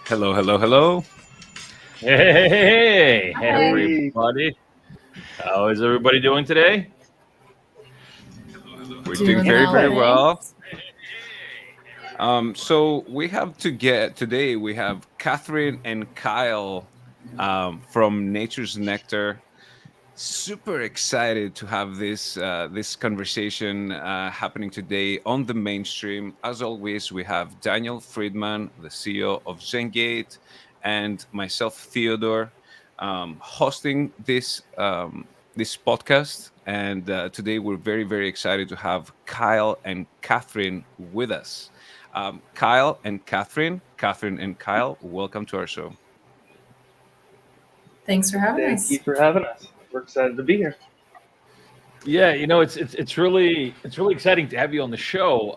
Hello, hello, hello. Hey, Hi. everybody. How is everybody doing today? We're doing Doing very, well, very well. thanks. So we have to get today. We have Katherine and Kyle from Nature's Nectar. Super excited to have this conversation happening today on the mainstream. As always, we have Daniel Friedman, the CEO of Zengate, and myself, Theodore, hosting this podcast. And today we're very, very excited to have Kyle and Katherine with us. Katherine and Kyle, welcome to our show. Thanks for having Thank you us. for having us. We're excited to be here. Yeah, it's really exciting to have you on the show.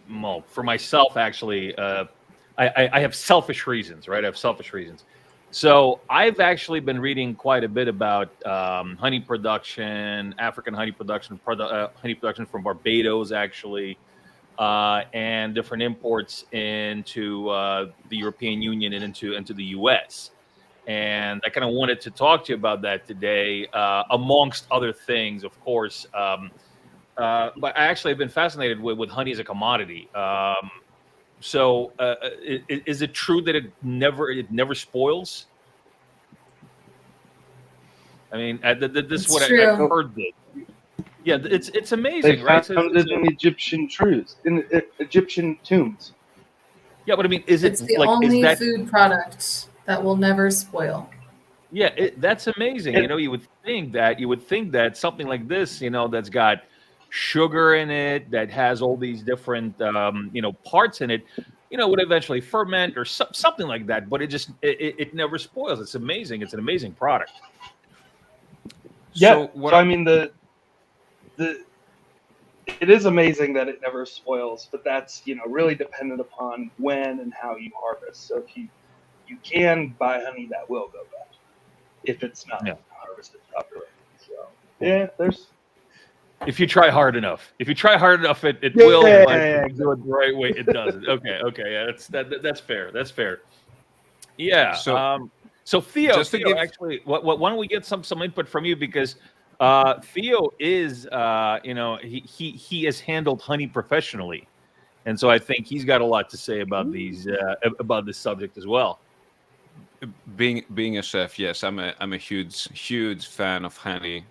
Well, for myself, actually, I have selfish reasons, right? I have selfish reasons. So I've actually been reading quite a bit about honey production, African honey production from Barbados, actually, and different imports into the European Union and into the U.S. And I kind of wanted to talk to you about that today, amongst other things, of course. But I actually have been fascinated with honey as a commodity. Is it true that it never spoils? I mean, this is It's what I've true. heard. This. Yeah, it's They amazing, right? found it in Egyptian Egyptian tombs. Yeah, but I mean, is it It's the like is only that? food product that will never spoil. Yeah, that's amazing. It, You would think that something like this, that's got sugar in it, that has all these different, parts in it, would eventually ferment or something like that. But it never spoils. It's amazing. It's an amazing product. yeah. So So what? I mean the it is amazing that it never spoils, but that's really dependent upon when and how you harvest. So if you can buy honey that will go bad if it's not Yeah. harvested properly. So yeah, there's If you try hard enough, it yeah, will. yeah, But yeah, if you do exactly. it the right way, it doesn't. Okay, yeah, that's fair. That's fair. Yeah. So So just to Theo, give. actually, why don't we get some input from you because Theo is, he has handled honey professionally, and so I think he's got a lot to say about this subject as well. Being a chef, yes, I'm a huge fan of honey.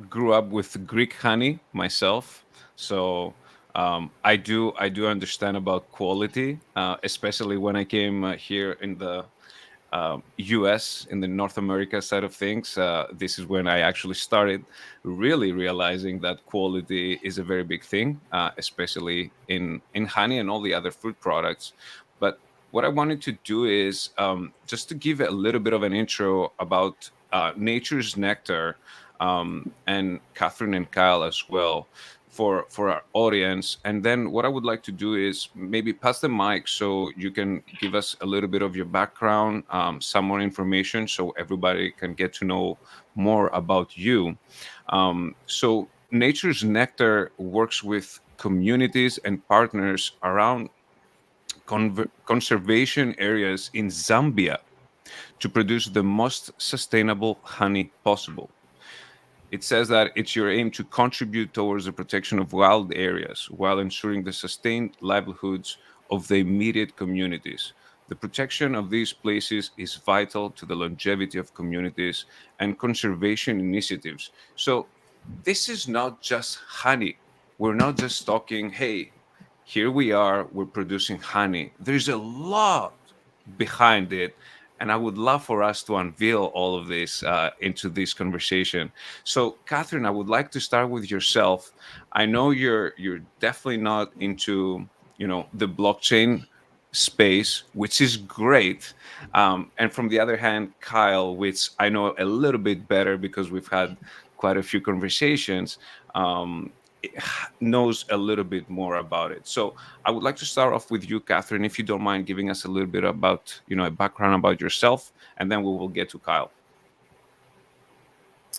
Grew up with Greek honey myself, so I do understand about quality, especially when I came here in the U.S. in the North America side of things. This is when I actually started really realizing that quality is a very big thing, especially in honey and all the other food products. But what I wanted to do is just to give a little bit of an intro about Nature's Nectar, and Katherine and Kyle as well for our audience. And then what I would like to do is maybe pass the mic so you can give us a little bit of your background, some more information, so everybody can get to know more about you. So Nature's Nectar works with communities and partners around conservation areas in Zambia to produce the most sustainable honey possible. It says that it's your aim to contribute towards the protection of wild areas while ensuring the sustained livelihoods of the immediate communities. The protection of these places is vital to the longevity of communities and conservation initiatives. So, this is not just honey. We're not just talking, hey, here we are, we're producing honey. There's a lot behind it. And I would love for us to unveil all of this into this conversation. So, Catherine, I would like to start with yourself. I know you're definitely not into the blockchain space, which is great. And from the other hand, Kyle, which I know a little bit better because we've had quite a few conversations, um, knows a little bit more about it. So I would like to start off with you, Catherine, if you don't mind giving us a little bit about, a background about yourself, and then we will get to Kyle.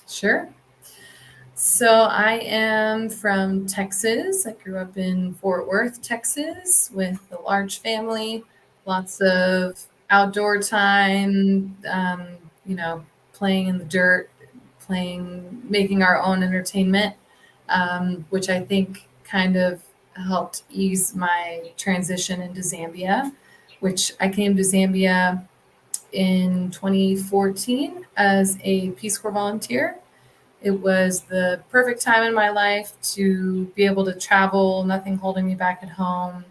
Sure. So I am from Texas. I grew up in Fort Worth, Texas, with a large family, lots of outdoor time, playing in the dirt, making our own entertainment, which I think kind of helped ease my transition into Zambia, which I came to Zambia in 2014 as a Peace Corps volunteer. It was the perfect time in my life to be able to travel, nothing holding me back at home,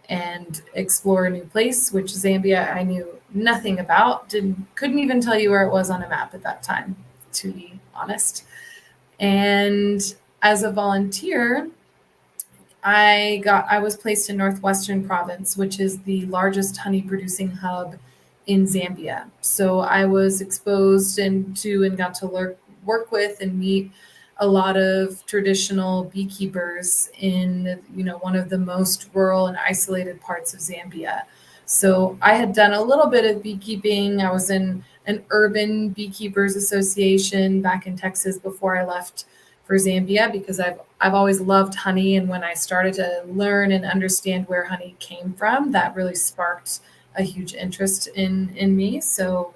and explore a new place, which Zambia I knew nothing about. Couldn't even tell you where it was on a map at that time, to be honest. And as a volunteer, I was placed in Northwestern Province, which is the largest honey producing hub in Zambia. So I was exposed and got to work with and meet a lot of traditional beekeepers in one of the most rural and isolated parts of Zambia. So I had done a little bit of beekeeping. I was in an urban beekeepers association back in Texas before I left for Zambia, because I've always loved honey, and when I started to learn and understand where honey came from, that really sparked a huge interest in me. So,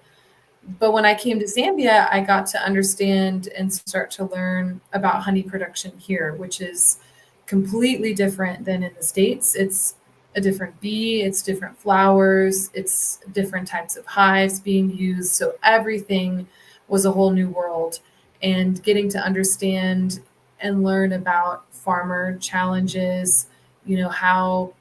but when I came to Zambia, I got to understand and start to learn about honey production here, which is completely different than in the States. It's a different bee, it's different flowers, it's different types of hives being used. So everything was a whole new world. And getting to understand and learn about farmer challenges, how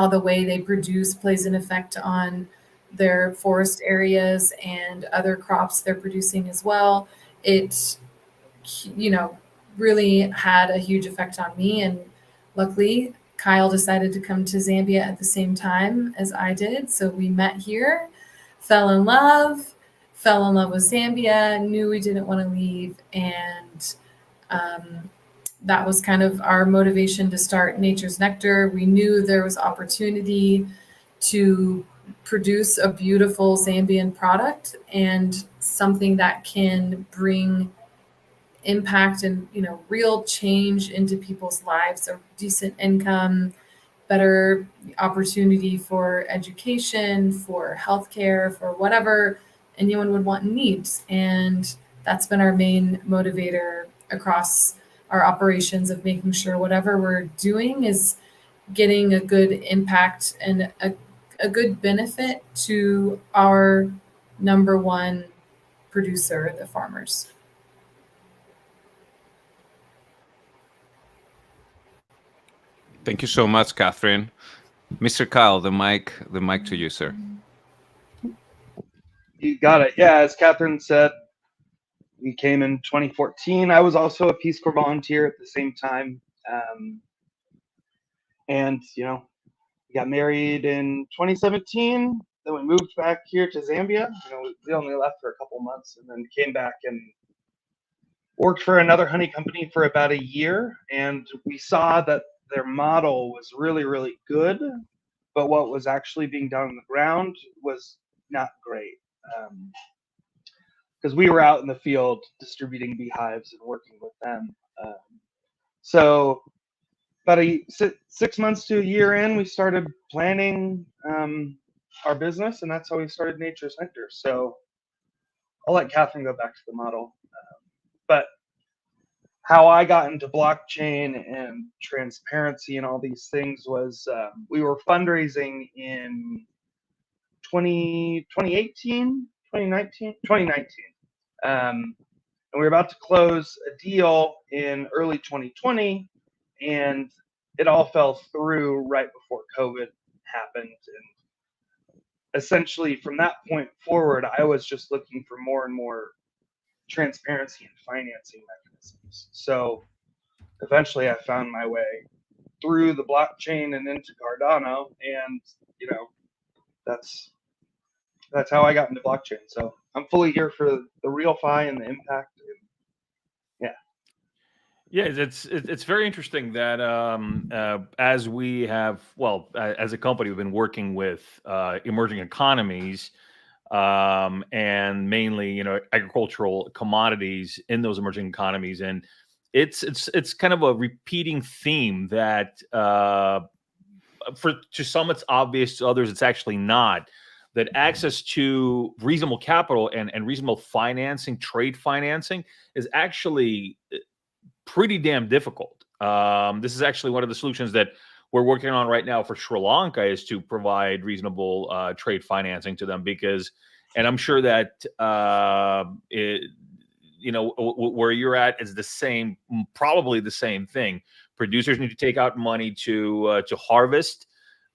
the way they produce plays an effect on their forest areas and other crops they're producing as well. It, really had a huge effect on me. And luckily, Kyle decided to come to Zambia at the same time as I did. So we met here, fell in love with Zambia, knew we didn't want to leave. And that was kind of our motivation to start Nature's Nectar. We knew there was opportunity to produce a beautiful Zambian product and something that can bring impact and real change into people's lives, a decent income, better opportunity for education, for healthcare, for whatever anyone would want and need. And that's been our main motivator across our operations, of making sure whatever we're doing is getting a good impact and a good benefit to our number one producer, the farmers. Thank you so much, Catherine. Mr. Kyle, the mic to you, sir. You got it. Yeah, as Catherine said, we came in 2014. I was also a Peace Corps volunteer at the same time. And, we got married in 2017. Then we moved back here to Zambia. We only left for a couple months and then came back and worked for another honey company for about a year. And we saw that their model was really, really good. But what was actually being done on the ground was not great. Because we were out in the field distributing beehives and working with them. So about 6 months to a year in, we started planning our business, and that's how we started Nature's Nectar. So I'll let Catherine go back to the model. But how I got into blockchain and transparency and all these things was we were fundraising in 2018, 2019. And we were about to close a deal in early 2020, and it all fell through right before COVID happened. And essentially, from that point forward, I was just looking for more and more transparency and financing mechanisms. So eventually, I found my way through the blockchain and into Cardano, and that's how I got into blockchain. So I'm fully here for the real fi and the impact. Yeah, it's very interesting that as we have, well, as a company, we've been working with emerging economies and mainly, agricultural commodities in those emerging economies, and it's kind of a repeating theme that to some it's obvious, to others it's actually not. That access to reasonable capital and reasonable financing, trade financing, is actually pretty damn difficult. This is actually one of the solutions that we're working on right now for Sri Lanka, is to provide reasonable trade financing to them, because, and I'm sure that where you're at is the same, probably the same thing. Producers need to take out money to harvest.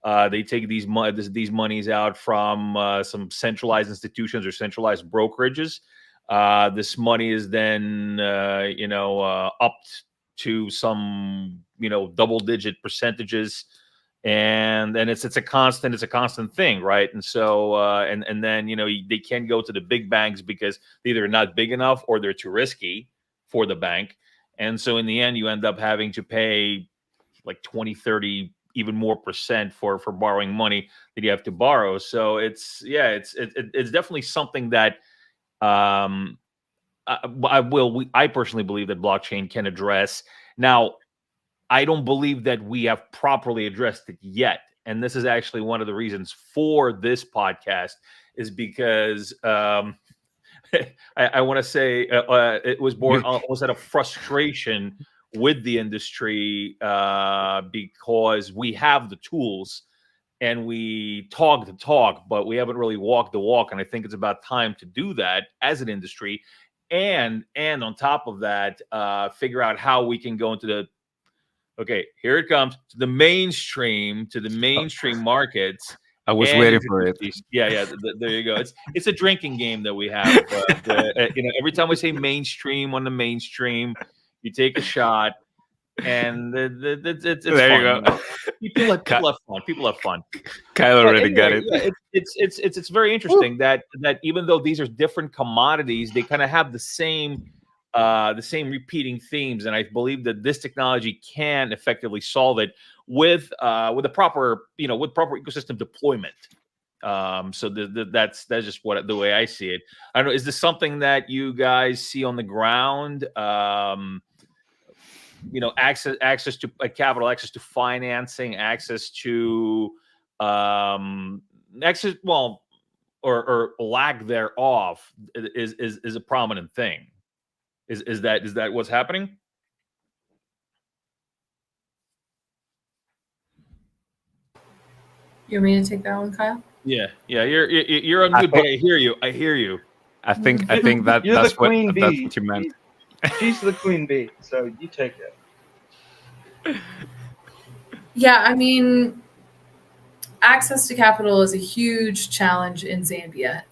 They take these monies out from some centralized institutions or centralized brokerages. This money is then upped to some double-digit percentages, and then it's a constant thing, right? And so and then they can't go to the big banks because they're either not big enough or they're too risky for the bank. And so in the end, you end up having to pay like 20, 30, even more percent for borrowing money that you have to borrow. So it's definitely something that I personally believe that blockchain can address. Now, I don't believe that we have properly addressed it yet. And this is actually one of the reasons for this podcast, is because I want to say it was born almost out of frustration with the industry, because we have the tools and we talk the talk, but we haven't really walked the walk. And I think it's about time to do that as an industry. And on top of that, figure out how we can go into the, okay, here it comes, to the mainstream markets. I was waiting for it. Yeah. There you go. It's a drinking game that we have. Every time we say mainstream on the mainstream, you take a shot, and it's there fun. You go. People have fun. Kyle already got it. Yeah, it's very interesting that even though these are different commodities, they kind of have the same repeating themes, and I believe that this technology can effectively solve it with the proper ecosystem deployment. So that's just the way I see it. I don't know. Is this something that you guys see on the ground? Access to capital, access to financing, access to or lack thereof is a prominent thing. Is that what's happening? You want me to take that one, Kyle? Yeah. You're on mute, but I hear you. I think that You're that's the queen what that's bee. what you meant. She's the queen bee, so you take it. Yeah, I mean, access to capital is a huge challenge in Zambia.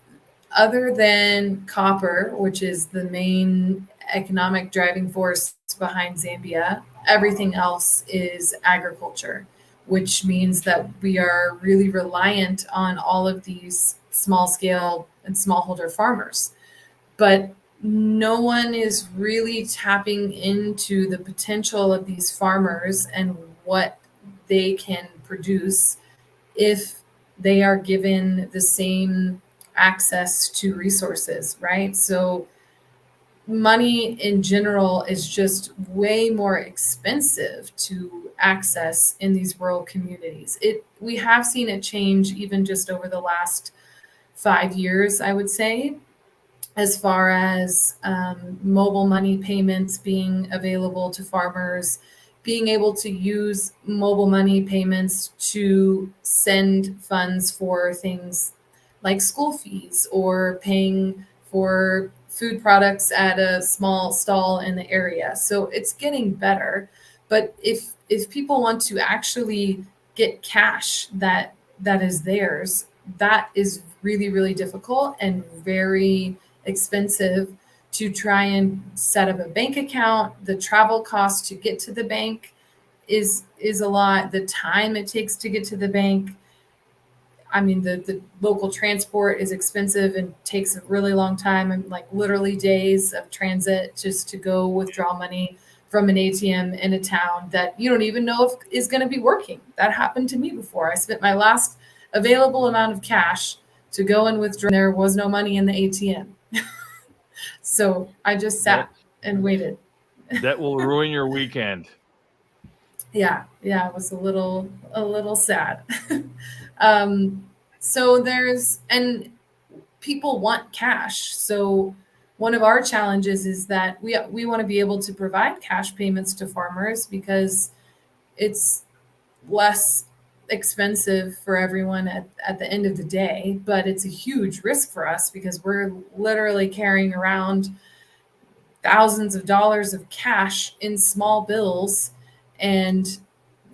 Other than copper, which is the main economic driving force behind Zambia, everything else is agriculture, which means that we are really reliant on all of these small scale and smallholder farmers. But no one is really tapping into the potential of these farmers and what they can produce if they are given the same access to resources, right? So money in general is just way more expensive to access in these rural communities. We have seen it change even just over the last 5 years, I would say, as far as mobile money payments being available to farmers, being able to use mobile money payments to send funds for things like school fees or paying for food products at a small stall in the area. So it's getting better. But if people want to actually get cash that is theirs, that is really, really difficult and very expensive to try and set up a bank account. The travel cost to get to the bank is a lot. The time it takes to get to the bank. I mean, the local transport is expensive and takes a really long time, and like literally days of transit just to go withdraw money from an ATM in a town that you don't even know if is going to be working. That happened to me before. I spent my last available amount of cash to go and withdraw. There was no money in the ATM. So I just sat and waited. That will ruin your weekend. Yeah, it was a little sad. So and people want cash. So one of our challenges is that we want to be able to provide cash payments to farmers because it's less expensive for everyone at the end of the day, but it's a huge risk for us because we're literally carrying around thousands of dollars of cash in small bills. And,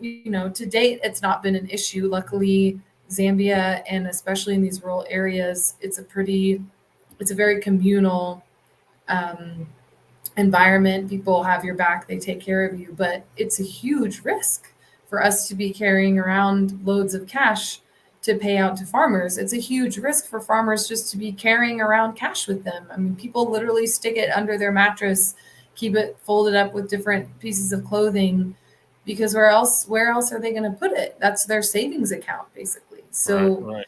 to date, it's not been an issue. Luckily, Zambia, and especially in these rural areas, it's a very communal environment. People have your back, they take care of you, but it's a huge risk for us to be carrying around loads of cash to pay out to farmers. It's a huge risk for farmers just to be carrying around cash with them. I mean, people literally stick it under their mattress, keep it folded up with different pieces of clothing, because where else are they going to put it? That's their savings account, basically. So Right.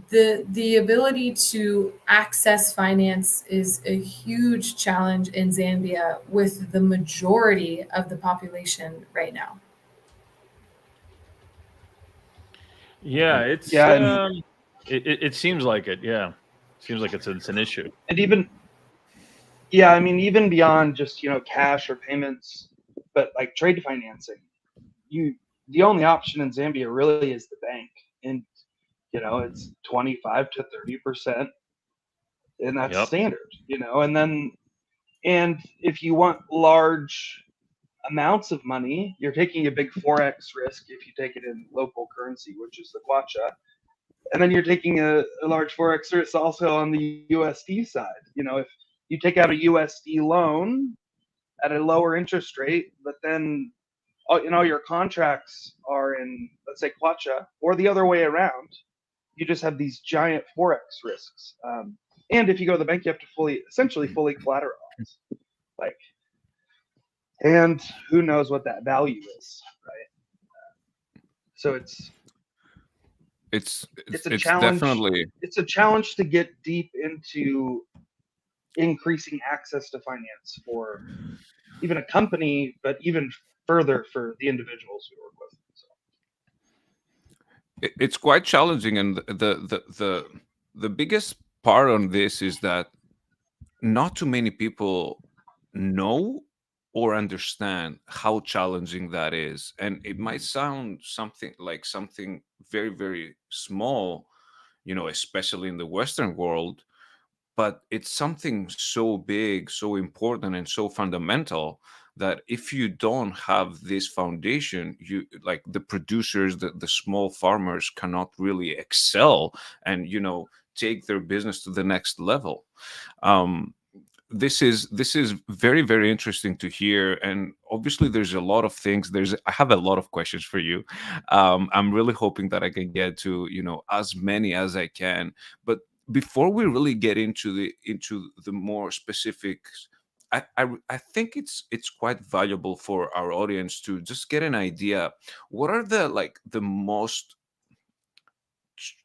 the ability to access finance is a huge challenge in Zambia with the majority of the population right now. Yeah, it's Yeah, it seems like it. Yeah, seems like it's an issue. and even beyond just cash or payments, but like trade financing, the only option in Zambia really is the bank, and it's 25 to 30%, and that's Yep. standard. And if you want large amounts of money, you're taking a big forex risk if you take it in local currency, which is the kwacha, and then you're taking a large forex risk also on the USD side. If you take out a USD loan at a lower interest rate, but then your contracts are in, let's say, kwacha, or the other way around, you just have these giant forex risks. And if you go to the bank, you have to essentially fully collateralize. And who knows what that value is, right? So It's a it's challenge. definitely It's a challenge to get deep into increasing access to finance for even a company, but even further for the individuals we work with. So. it's quite challenging, and the biggest part on this is that not too many people know or understand how challenging that is. And it might sound something very, very small, especially in the Western world, but it's something so big, so important, and so fundamental that if you don't have this foundation, you like the producers, the small farmers cannot really excel and take their business to the next level. um this is very, very interesting to hear, and obviously there's a lot of things. I have a lot of questions for you. I'm really hoping that I can get to as many as I can, but before we really get into the more specifics, I think it's quite valuable for our audience to just get an idea. What are the most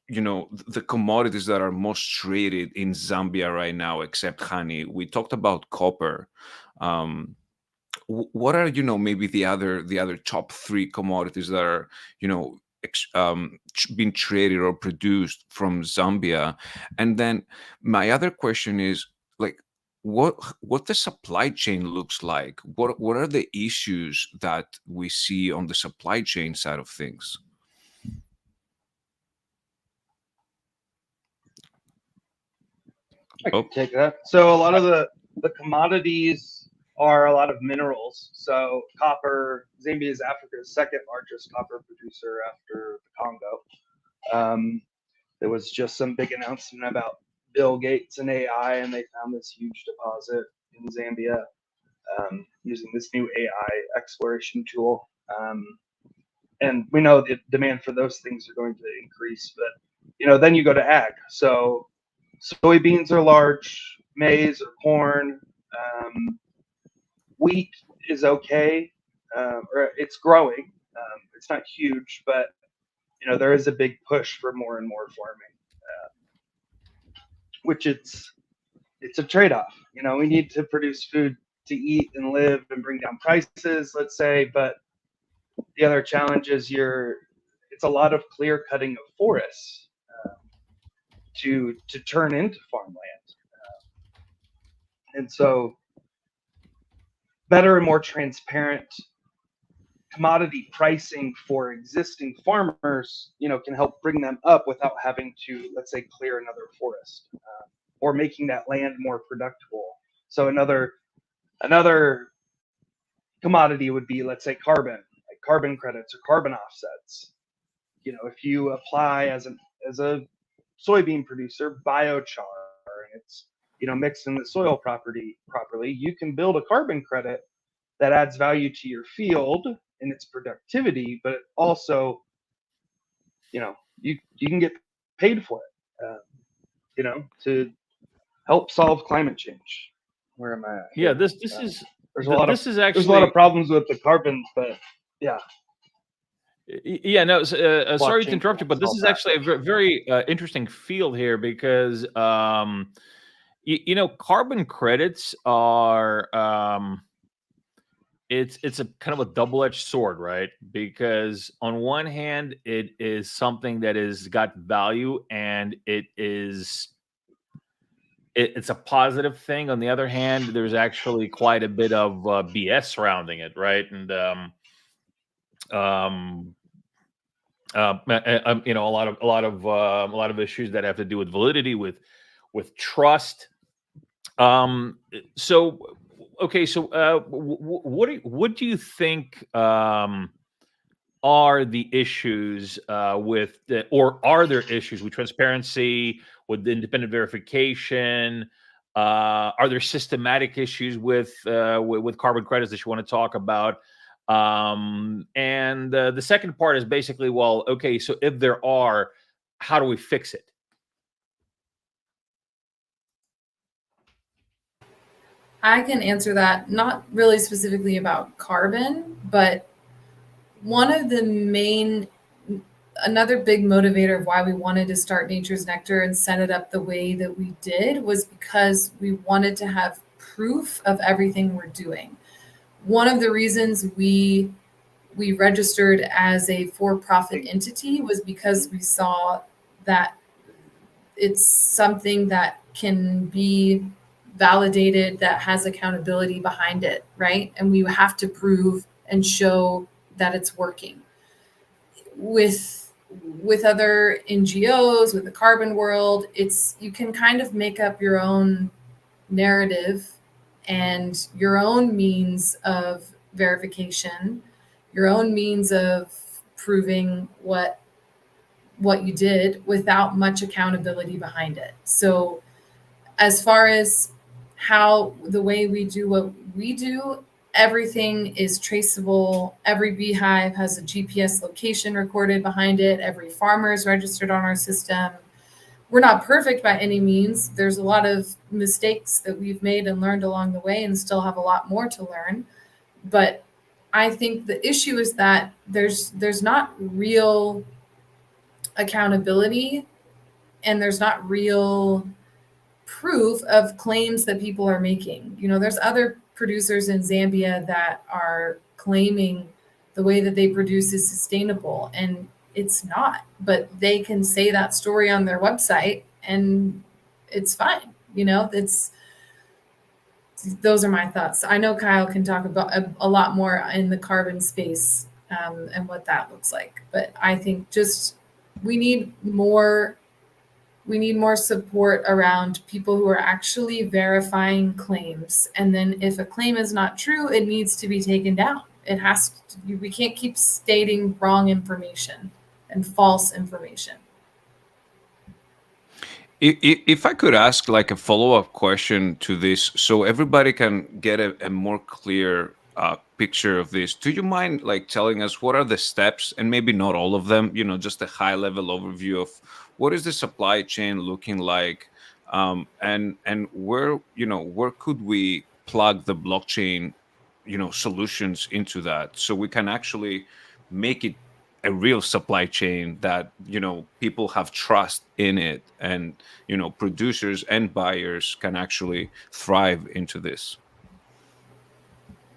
the commodities that are most traded in Zambia right now, except honey? We talked about copper. Um, what are maybe the other top three commodities that are being traded or produced from Zambia? And then my other question is, like, what the supply chain looks like. What are the issues that we see on the supply chain side of things? I Oh, can take that. So a lot of the commodities are a lot of minerals. So copper, Zambia is Africa's second largest copper producer after the Congo. There was just some big announcement about Bill Gates and AI, and they found this huge deposit in Zambia using this new AI exploration tool. and we know the demand for those things are going to increase. But then you go to ag. So soybeans are large, maize or corn, wheat is okay, or it's growing. It's not huge, but there is a big push for more and more farming, which it's a trade-off. We need to produce food to eat and live and bring down prices, let's say, but the other challenge is it's a lot of clear cutting of forests to turn into farmland, and so better and more transparent commodity pricing for existing farmers, can help bring them up without having to, let's say, clear another forest, or making that land more productive. So another commodity would be, let's say, carbon, like carbon credits or carbon offsets. If you apply as a soybean producer biochar, and it's mixed in the soil properly, you can build a carbon credit that adds value to your field and its productivity, but also, you can get paid for it, to help solve climate change. Where am I at Yeah, here? this is actually there's a lot of problems with the carbon, but yeah. Yeah, no. Sorry to Blockchain interrupt you, but this solve is that. actually a very interesting field here because carbon credits are it's a kind of a double-edged sword, right? Because on one hand, it is something that is got value and it's a positive thing. On the other hand, there's actually quite a bit of BS surrounding it, right? And a lot of issues that have to do with validity, with trust. So okay, so what do you think are the issues or are there issues with transparency, with the independent verification? Are there systematic issues with carbon credits that you want to talk about? And the second part is basically, well, okay, so if there are, how do we fix it? I can answer that, not really specifically about carbon, but another big motivator of why we wanted to start Nature's Nectar and set it up the way that we did was because we wanted to have proof of everything we're doing. One of the reasons we registered as a for-profit entity was because we saw that it's something that can be validated, that has accountability behind it, right? And we have to prove and show that it's working. With other NGOs, with the carbon world, you can kind of make up your own narrative and your own means of verification, your own means of proving what you did without much accountability behind it. So as far as how the way we do what we do, everything is traceable. Every beehive has a GPS location recorded behind it. Every farmer is registered on our system. We're not perfect by any means. There's a lot of mistakes that we've made and learned along the way and still have a lot more to learn. But I think the issue is that there's not real accountability and there's not real proof of claims that people are making. There's other producers in Zambia that are claiming the way that they produce is sustainable, and it's not, but they can say that story on their website and it's fine. Those are my thoughts. I know Kyle can talk about a lot more in the carbon space, and what that looks like, but I think just we need more support around people who are actually verifying claims. And then if a claim is not true, it needs to be taken down. We can't keep stating wrong information and false information. If I could ask like a follow-up question to this, so everybody can get a more clear picture of this. Do you mind like telling us what are the steps, and maybe not all of them, just a high level overview of what is the supply chain looking like, and where could we plug the blockchain, solutions into that, so we can actually make it a real supply chain that people have trust in it, and producers and buyers can actually thrive into this.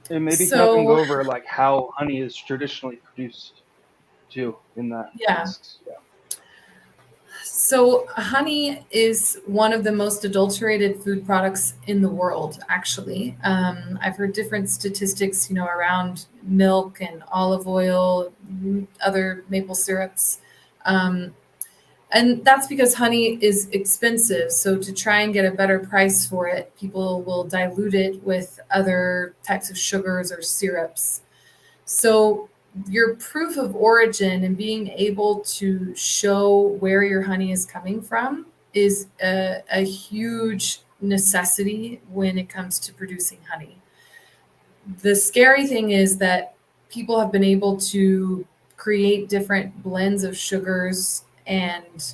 And maybe Cal can So go over like how honey is traditionally produced too in that. yeah. So, honey is one of the most adulterated food products in the world, actually. I've heard different statistics, around milk and olive oil, other maple syrups. Um, and that's because honey is expensive. So, to try and get a better price for it, people will dilute it with other types of sugars or syrups. So your proof of origin and being able to show where your honey is coming from is a huge necessity when it comes to producing honey. The scary thing is that people have been able to create different blends of sugars and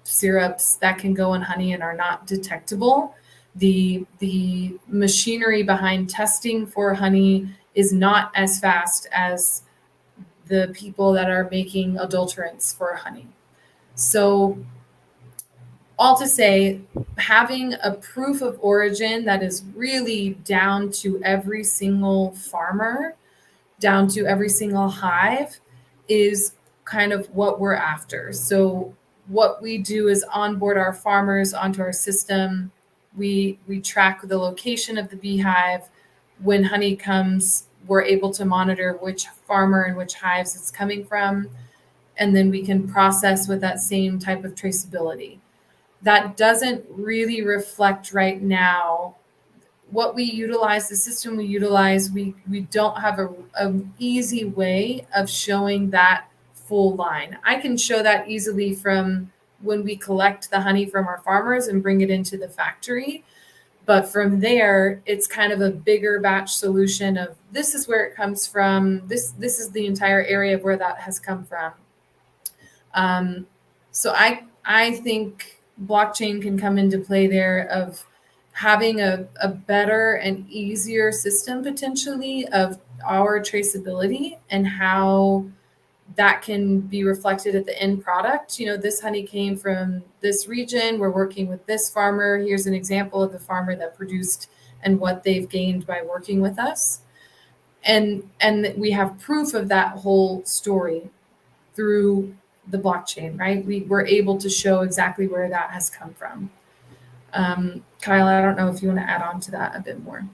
syrups that can go in honey and are not detectable. The machinery behind testing for honey is not as fast as the people that are making adulterants for honey. So, all to say, having a proof of origin that is really down to every single farmer, down to every single hive, is kind of what we're after. So, what we do is onboard our farmers onto our system. We track the location of the beehive. When honey comes, we're able to monitor which farmer and which hives it's coming from, and then we can process with that same type of traceability. That doesn't really reflect right now what we utilize, the system we utilize. We don't have an easy way of showing that full line. I can show that easily from when we collect the honey from our farmers and bring it into the factory. But from there, it's kind of a bigger batch solution of this is where it comes from. This is the entire area of where that has come from. So I think blockchain can come into play there of having a better and easier system potentially of our traceability and how that can be reflected at the end product. This honey came from this region. We're working with this farmer. Here's an example of the farmer that produced and what they've gained by working with us. And we have proof of that whole story through the blockchain, right? We were able to show exactly where that has come from. Kyle, I don't know if you want to add on to that a bit more.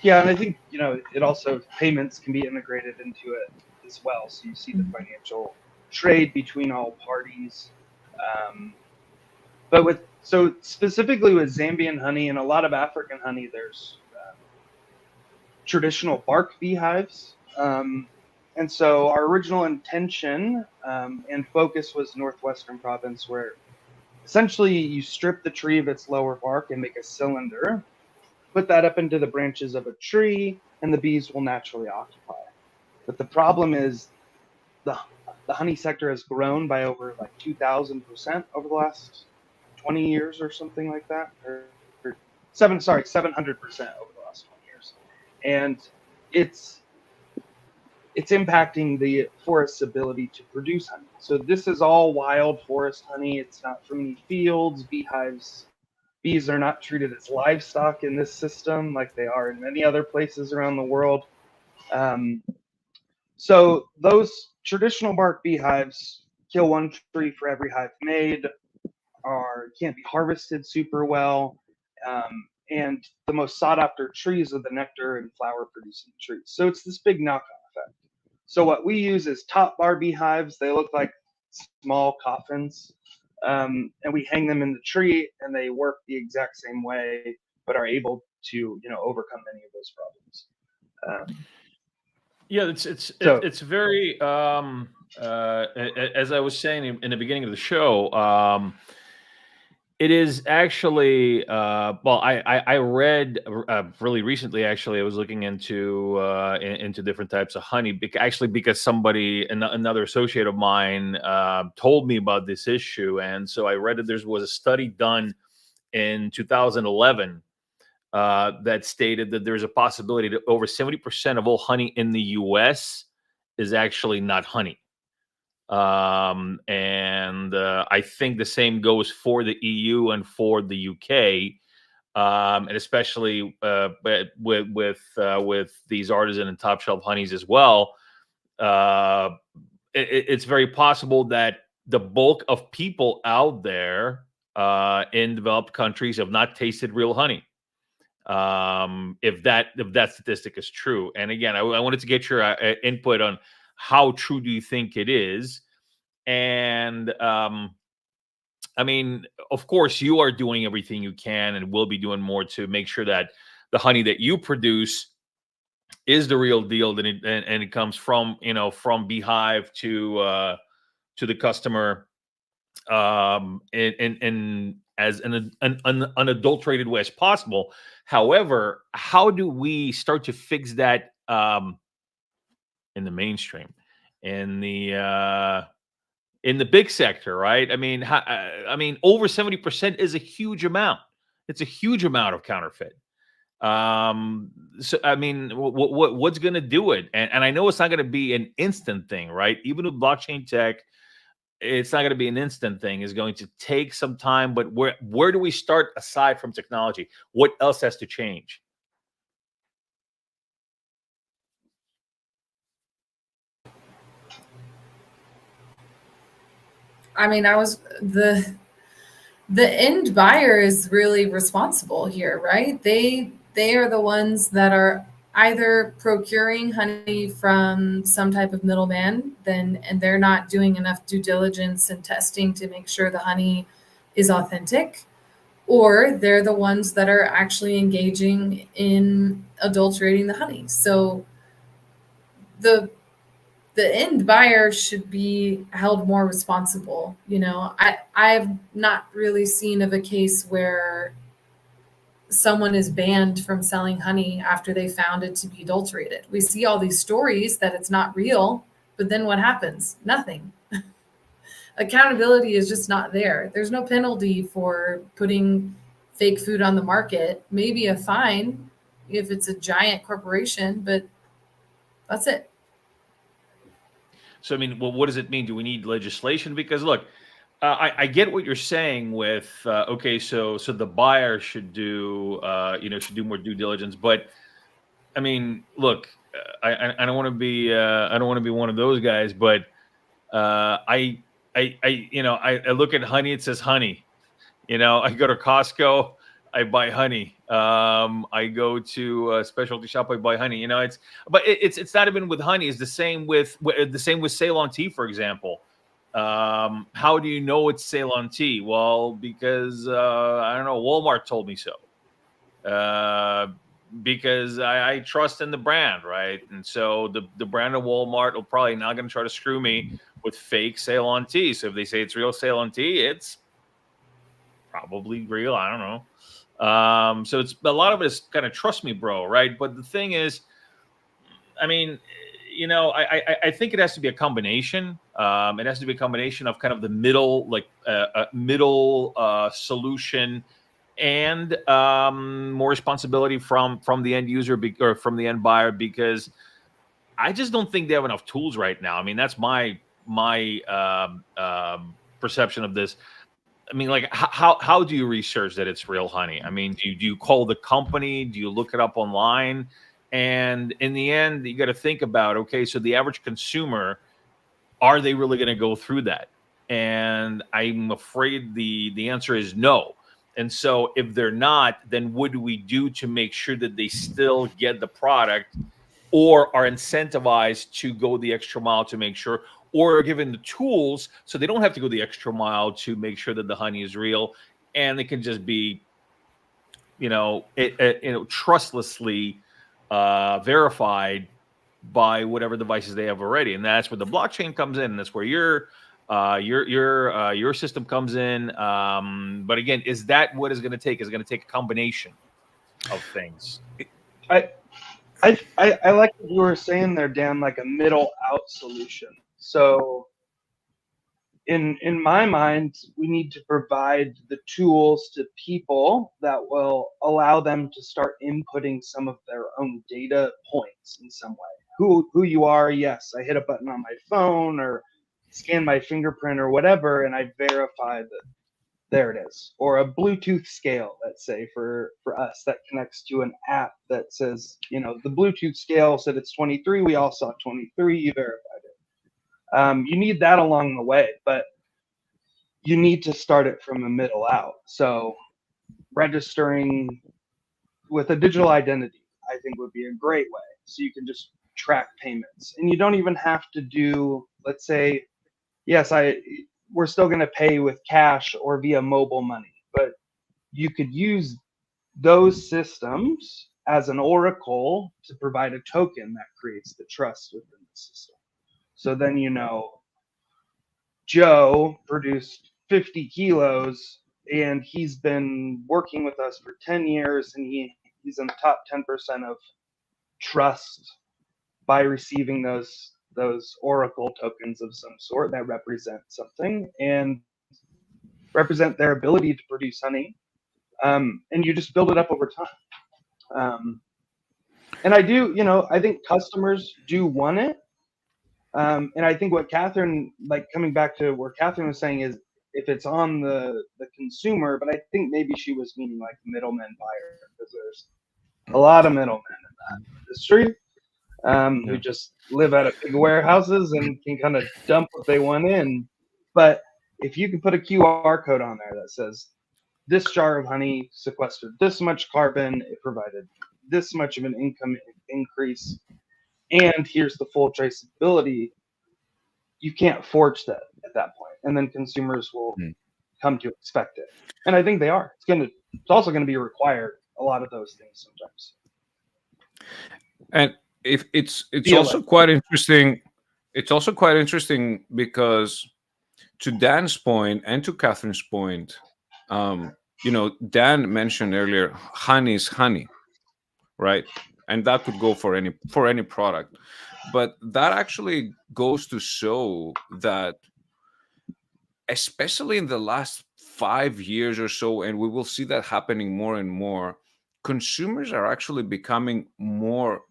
Yeah, and I think it also payments can be integrated into it as well. So you see the financial trade between all parties. But specifically with Zambian honey and a lot of African honey, there's traditional bark beehives. And so our original intention and focus was Northwestern Province, where essentially you strip the tree of its lower bark and make a cylinder, put that up into the branches of a tree, and the bees will naturally occupy. But the problem is the honey sector has grown by over like 2,000% over the last 20 years or something like that, or 700% over the last 20 years. And it's impacting the forest's ability to produce honey. So this is all wild forest honey. It's not from any fields. Bees are not treated as livestock in this system like they are in many other places around the world. So those traditional bark beehives kill one tree for every hive made, or can't be harvested super well. And the most sought after trees are the nectar and flower producing trees. So it's this big knock-on effect. So what we use is top bar beehives. They look like small coffins. And we hang them in the tree, and they work the exact same way, but are able to, overcome many of those problems. Yeah, it's very as I was saying in the beginning of the show. It is actually, well, I read really recently. Actually, I was looking into different types of honey. Actually, because somebody, another associate of mine, told me about this issue, and so I read that there was a study done in 2011 that stated that there's a possibility that over 70% of all honey in the U.S. is actually not honey. And I think the same goes for the EU and for the UK, and especially with these artisan and top shelf honeys as well. Uh, it's very possible that the bulk of people out there in developed countries have not tasted real honey. If that statistic is true, and again, I wanted to get your input on how true do you think it is. And I mean, of course, you are doing everything you can and will be doing more to make sure that the honey that you produce is the real deal, and it comes from, from beehive to the customer, in as an unadulterated way as possible. However, how do we start to fix that in the mainstream, in the big sector, right? I mean, over 70% is a huge amount. It's a huge amount of counterfeit. So I mean, what's going to do it? And I know it's not going to be an instant thing, right? Even with blockchain tech, it's not going to be an instant thing. It's going to take some time. But where do we start aside from technology? What else has to change? I mean, the end buyer is really responsible here, right? They are the ones that are either procuring honey from some type of middleman, and they're not doing enough due diligence and testing to make sure the honey is authentic, or they're the ones that are actually engaging in adulterating the honey. So the the end buyer should be held more responsible. I've not really seen of a case where someone is banned from selling honey after they found it to be adulterated. We see all these stories that it's not real, but then what happens? Nothing. Accountability is just not there. There's no penalty for putting fake food on the market. Maybe a fine if it's a giant corporation, but that's it. So I mean, well, what does it mean? Do we need legislation? Because look, I get what you're saying with okay, so the buyer should do should do more due diligence, but I mean, look, I don't want to be one of those guys, but I look at honey, it says honey. I go to Costco, I buy honey. I go to a specialty shop, I buy honey. It's not even with honey. It's the same with Ceylon tea, for example. How do you know it's Ceylon tea? Well, because I don't know, Walmart told me so. Because I trust in the brand, right? And so the brand of Walmart will probably not going to try to screw me with fake Ceylon tea. So if they say it's real Ceylon tea, it's probably real. I don't know. So it's a lot of it is kind of trust me, bro, right? But the thing is, I mean, I think it has to be a combination. It has to be a combination of kind of the middle, like middle solution, and more responsibility from the end user or from the end buyer, because I just don't think they have enough tools right now. I mean, that's my perception of this. I mean, like, how do you research that it's real honey? I mean, do you call the company? Do you look it up online? And in the end, you got to think about, okay, so the average consumer, are they really going to go through that? And I'm afraid the answer is no. And so if they're not, then what do we do to make sure that they still get the product, or are incentivized to go the extra mile to make sure, or are given the tools so they don't have to go the extra mile to make sure that the honey is real, and it can just be, trustlessly verified by whatever devices they have already. And that's where the blockchain comes in. And that's where your Your system comes in, but again, is that what is going to take? Is it going to take a combination of things? I like what you were saying there, Dan, like a middle out solution. So in my mind, we need to provide the tools to people that will allow them to start inputting some of their own data points in some way. Who you are, yes, I hit a button on my phone or scan my fingerprint or whatever, and I verify that there it is. Or a Bluetooth scale, let's say, for us that connects to an app that says, the Bluetooth scale said it's 23. We all saw 23. You verified it. You need that along the way, but you need to start it from a middle out. So registering with a digital identity, I think, would be a great way. So you can just track payments, and you don't even have to do, let's say, yes, we're still going to pay with cash or via mobile money, but you could use those systems as an oracle to provide a token that creates the trust within the system. So then, Joe produced 50 kilos and he's been working with us for 10 years and he's in the top 10% of trust by receiving those oracle tokens of some sort that represent something and represent their ability to produce honey. And you just build it up over time. And I think customers do want it. And I think what Katherine, like coming back to where Katherine was saying, is if it's on the consumer, but I think maybe she was meaning like middleman buyer, because there's a lot of middlemen in that industry who just live out of big warehouses and can kind of dump what they want in. But if you can put a QR code on there that says, this jar of honey sequestered this much carbon, it provided this much of an income increase, and here's the full traceability, you can't forge that at that point, and then consumers will come to expect it. And I think they are. It's also going to be required, a lot of those things sometimes. And if it's also quite interesting. It's also quite interesting because, to Dan's point and to Catherine's point, Dan mentioned earlier, honey is honey, right? And that could go for any product. But that actually goes to show that, especially in the last 5 years or so, and we will see that happening more and more, consumers are actually becoming more,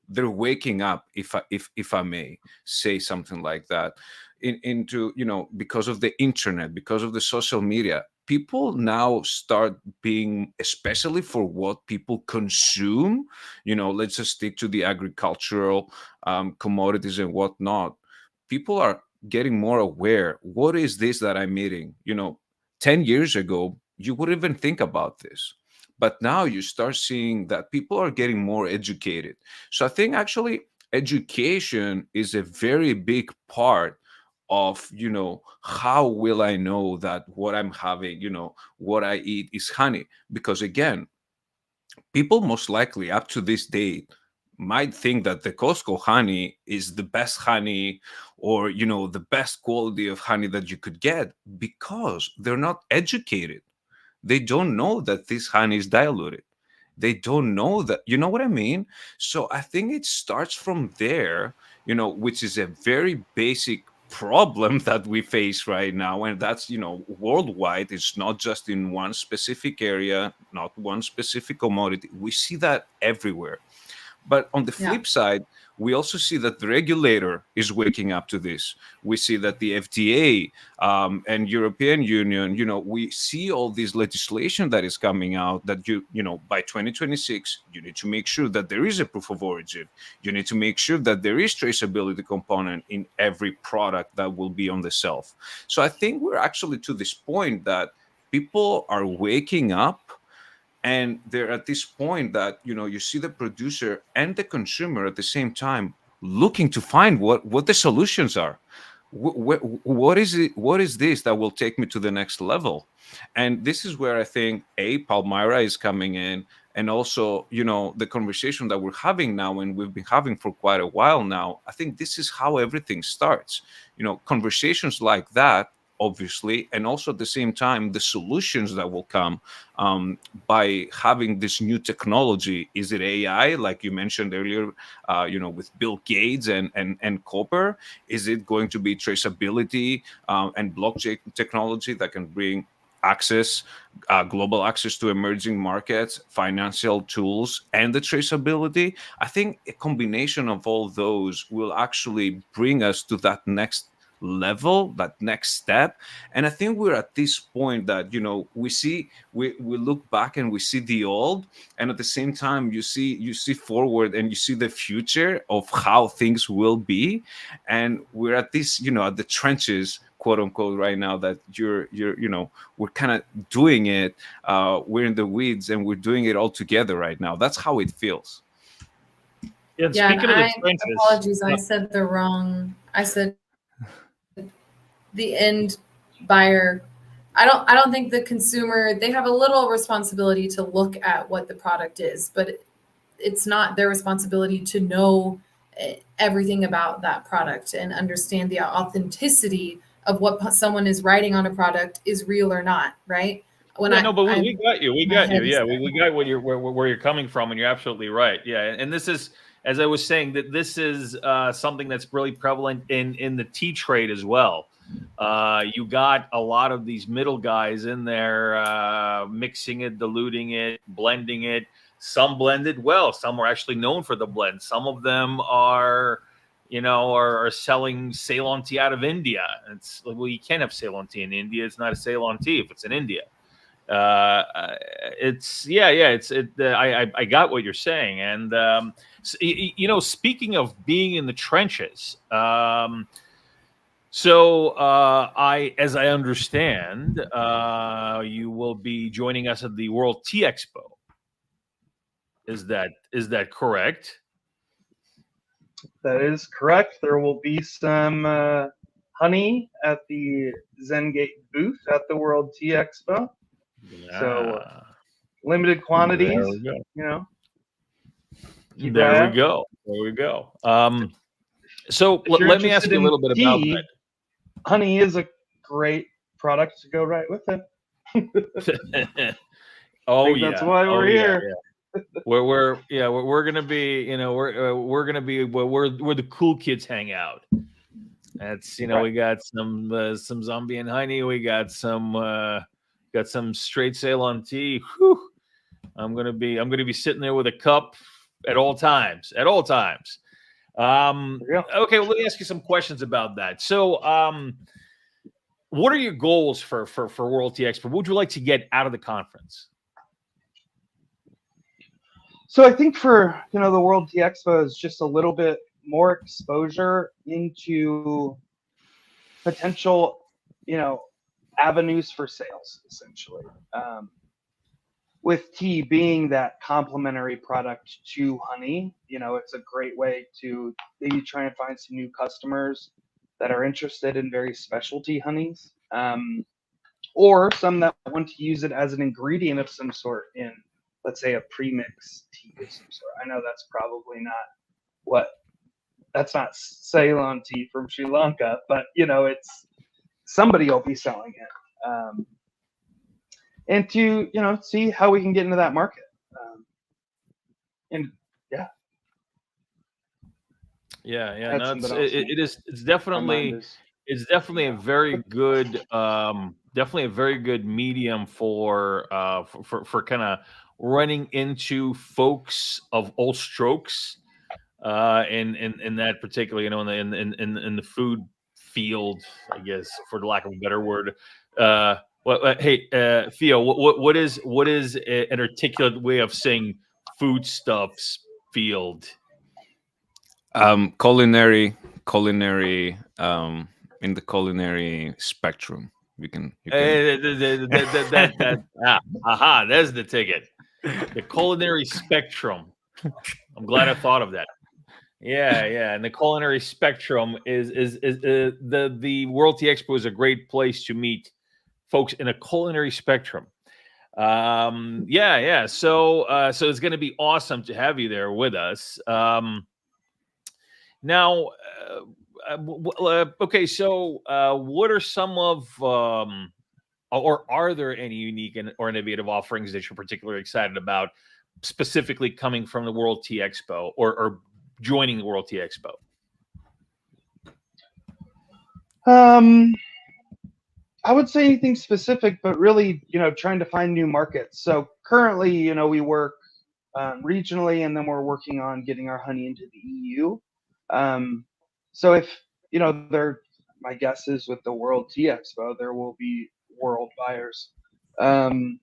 they're waking up, if I may say something like that, into, because of the internet, because of the social media. People now start being, especially for what people consume, let's just stick to the agricultural commodities and whatnot. People are getting more aware. What is this that I'm eating? 10 years ago, you wouldn't even think about this. But now you start seeing that people are getting more educated. So I think actually education is a very big part of, how will I know that what I'm having, what I eat is honey? Because again, people most likely up to this date might think that the Costco honey is the best honey, or the best quality of honey that you could get, because they're not educated. They don't know that this honey is diluted. They don't know that, you know what I mean? So I think it starts from there, which is a very basic problem that we face right now. And that's, worldwide. It's not just in one specific area, not one specific commodity. We see that everywhere. But on the flip side, we also see that the regulator is waking up to this. We see that the FDA and European Union, we see all this legislation that is coming out that by 2026, you need to make sure that there is a proof of origin. You need to make sure that there is traceability component in every product that will be on the shelf. So I think we're actually to this point that people are waking up. And they're at this point that, you see the producer and the consumer at the same time looking to find what the solutions are. What is it? What is this that will take me to the next level? And this is where I think Palmyra is coming in, and also, you know, the conversation that we're having now and we've been having for quite a while now, I think this is how everything starts. You know, conversations like that, obviously, and also at the same time, the solutions that will come by having this new technology. Is it AI, like you mentioned earlier, you know, with Bill Gates and copper? Is it going to be traceability and blockchain technology that can bring access, global access to emerging markets, financial tools, and the traceability? I think a combination of all those will actually bring us to that next level, that next step. And I think we're at this point that, you know, we look back and we see the old, and at the same time you see forward and you see the future of how things will be. And we're at this, you know, at the trenches, quote unquote, right now, that you're you know, we're kind of doing it. We're in the weeds and we're doing it all together right now. That's how it feels. And Yeah, and speaking of the I trenches, apologies. I said the wrong. I said the end buyer. I don't think the consumer, they have a little responsibility to look at what the product is, but it's not their responsibility to know everything about that product and understand the authenticity of what someone is writing on a product is real or not, right? When yeah, I, no, but I we got you. We my got you. head is Yeah, there. we got what where you're coming from, and you're absolutely right. Yeah, and this is, as I was saying, that this is something that's really prevalent in the tea trade as well. You got a lot of these middle guys in there mixing it, diluting it, blending it. Some blended well. Some are actually known for the blend. Some of them are, you know, are selling Ceylon tea out of India. It's, well, you can't have Ceylon tea in India. It's not a Ceylon tea if it's in India. It's I got what you're saying. And you know, speaking of being in the trenches, so I, as I understand, you will be joining us at the World Tea Expo. Is that correct? That is correct. There will be some honey at the Zengate booth at the World Tea Expo. So Ah, limited quantities, there we go. you know. Keep There an eye we out. go. There we go. So If you're let me ask interested you a in little bit about tea, honey is a great product to go right with it. that. I Oh think that's yeah. why Oh we're yeah. here. Yeah. We're gonna be, you know, we're gonna be where the cool kids hang out. That's, you know, Right. we got some Zambian honey, we got some straight Ceylon tea. Whew. I'm gonna be sitting there with a cup at all times. At all times. There you go. Okay, well, let me ask you some questions about that. So, what are your goals for World Tea Expo? What would you like to get out of the conference? So I think for, you know, the World Tea Expo is just a little bit more exposure into potential, you know, avenues for sales, essentially. With tea being that complementary product to honey, you know, it's a great way to maybe try and find some new customers that are interested in very specialty honeys, or some that want to use it as an ingredient of some sort in, let's say, a premix tea of some sort. I know that's probably not what, that's not Ceylon tea from Sri Lanka, but, you know, it's somebody will be selling it. And to, you know, see how we can get into that market. And yeah, Yeah. had No, something else it's my mind definitely is. a very good definitely a very good medium for kind of running into folks of all strokes in that particular, you know, in the food field, I guess, for the lack of a better word. Hey, Theo, what is an articulate way of saying foodstuffs field? Culinary in the culinary spectrum. You can There's the ticket. The culinary spectrum. I'm glad I thought of that. Yeah. And the culinary spectrum is the World Tea Expo is a great place to meet folks in a culinary spectrum. Yeah. So it's going to be awesome to have you there with us. Now, okay. So, what are some of, or are there any unique or innovative offerings that you're particularly excited about, specifically coming from the World Tea Expo or joining the World Tea Expo? I would say anything specific, but really, trying to find new markets. So currently, we work regionally, and then we're working on getting our honey into the EU. So if my guess is with the World Tea Expo, there will be world buyers, and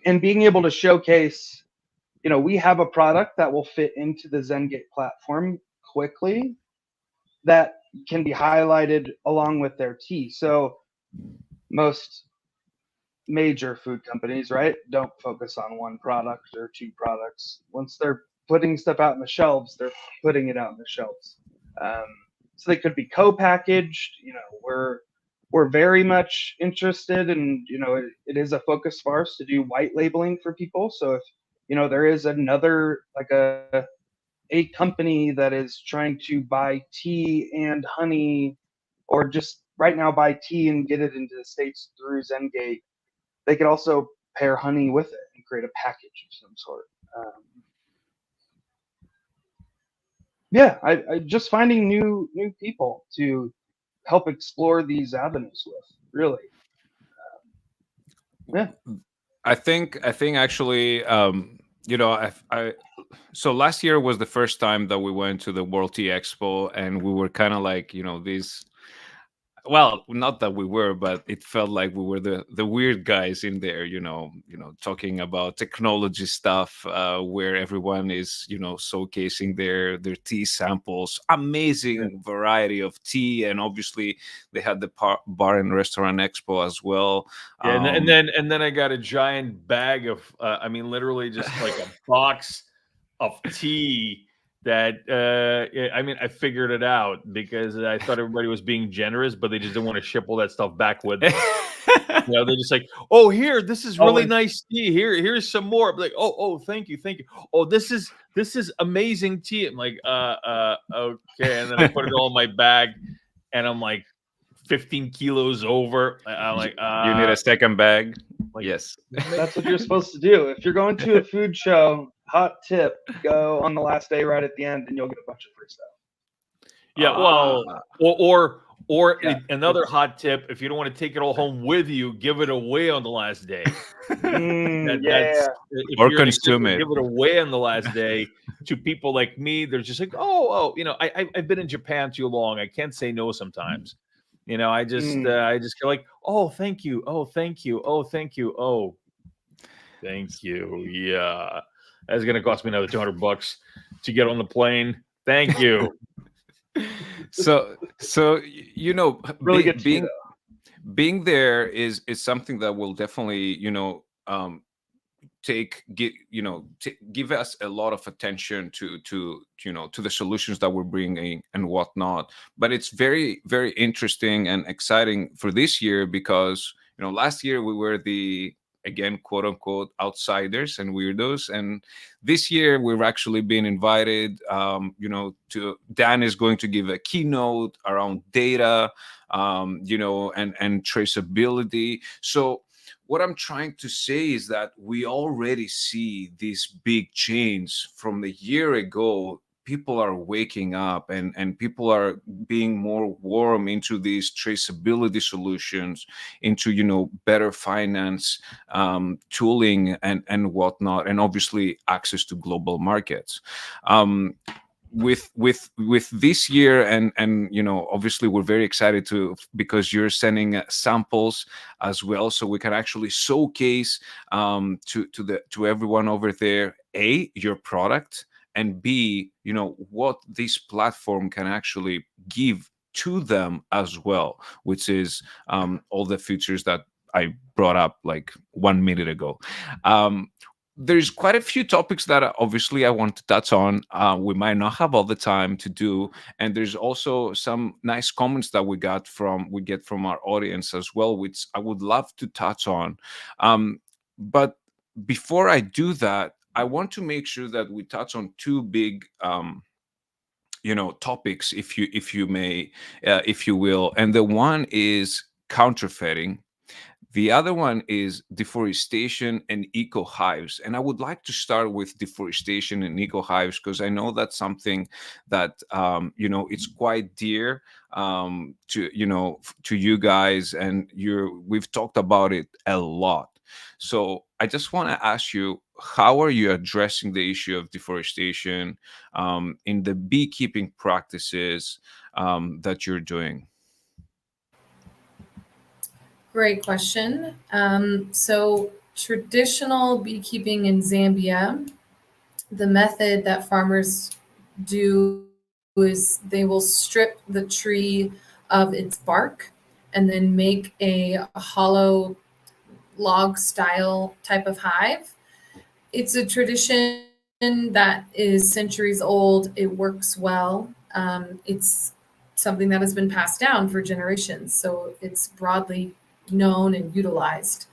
being able to showcase, we have a product that will fit into the Zengate platform quickly that can be highlighted along with their tea. So most major food companies, right, don't focus on one product or two products. Once they're putting stuff out on the shelves, they're putting it out on the shelves. So they could be co-packaged. We're very much interested, and it is a focus for us to do white labeling for people. So if there is another, like a company that is trying to buy tea and honey, or just right now buy tea and get it into the States through Zengate, they could also pair honey with it and create a package of some sort. I just finding new people to help explore these avenues with, really. I think actually, I so last year was the first time that we went to the World Tea Expo, and we were kind of like, these, well, not that we were, but it felt like we were the weird guys in there, talking about technology stuff, where everyone is, showcasing their tea samples, amazing variety of tea, and obviously they had the bar and restaurant expo as well. Yeah, and then I got a giant bag of, literally just like a box of tea that I figured it out because I thought everybody was being generous, but they just didn't want to ship all that stuff back with them. They're just like, oh, here, this is really nice tea. Here's some more. I'm like, oh, thank you. Oh, this is amazing tea. I'm like, okay, and then I put it all in my bag, and I'm like 15 kilos over. I'm like, you need a second bag. Like, yes, that's what you're supposed to do. If you're going to a food show, hot tip: go on the last day right at the end, and you'll get a bunch of free stuff. Yeah, well, or another hot tip: if you don't want to take it all home with you, give it away on the last day. Or consume it. Give it away on the last day to people like me. They're just like, I've been in Japan too long. I can't say no sometimes. I just go like, oh, thank you. Oh, thank you. Oh, thank you. Oh, thank you. Yeah. That's going to cost me another $200 to get on the plane. Thank you. so really being there is something that will definitely, give us a lot of attention to the solutions that we're bringing and whatnot. But it's very, very interesting and exciting for this year because last year we were the, again, quote unquote, outsiders and weirdos, and this year we've actually been invited. To Dan is going to give a keynote around data, and traceability. So what I'm trying to say is that we already see these big change from the year ago. People are waking up, and people are being more warm into these traceability solutions, into better finance, tooling, and whatnot, and obviously access to global markets. With this year, and obviously we're very excited because you're sending samples as well, so we can actually showcase to everyone over there, A, your product, and B, what this platform can actually give to them as well, which is all the features that I brought up like 1 minute ago. There's quite a few topics that obviously I want to touch on. We might not have all the time to do, and there's also some nice comments that we get from our audience as well, which I would love to touch on. But before I do that, I want to make sure that we touch on two big topics, if you may, if you will. And the one is counterfeiting. The other one is deforestation and eco hives. And I would like to start with deforestation and eco hives because I know that's something that it's quite dear to you guys, and we've talked about it a lot. So I just want to ask you, how are you addressing the issue of deforestation in the beekeeping practices that you're doing? Great question. So traditional beekeeping in Zambia, the method that farmers do is they will strip the tree of its bark and then make a hollow log style type of hive. It's a tradition that is centuries old. It works well. It's something that has been passed down for generations, so it's broadly known and utilized.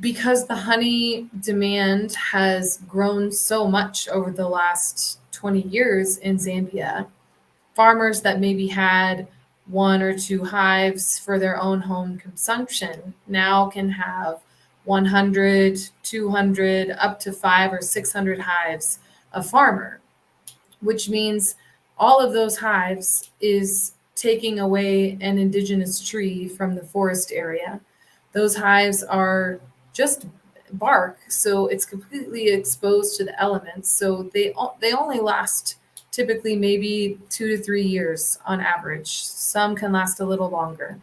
Because the honey demand has grown so much over the last 20 years in Zambia, farmers that maybe had one or two hives for their own home consumption now can have 100, 200, up to 500 or 600 hives a farmer, which means all of those hives is taking away an indigenous tree from the forest area. Those hives are just bark, so it's completely exposed to the elements. So they only last typically maybe 2 to 3 years on average. Some can last a little longer.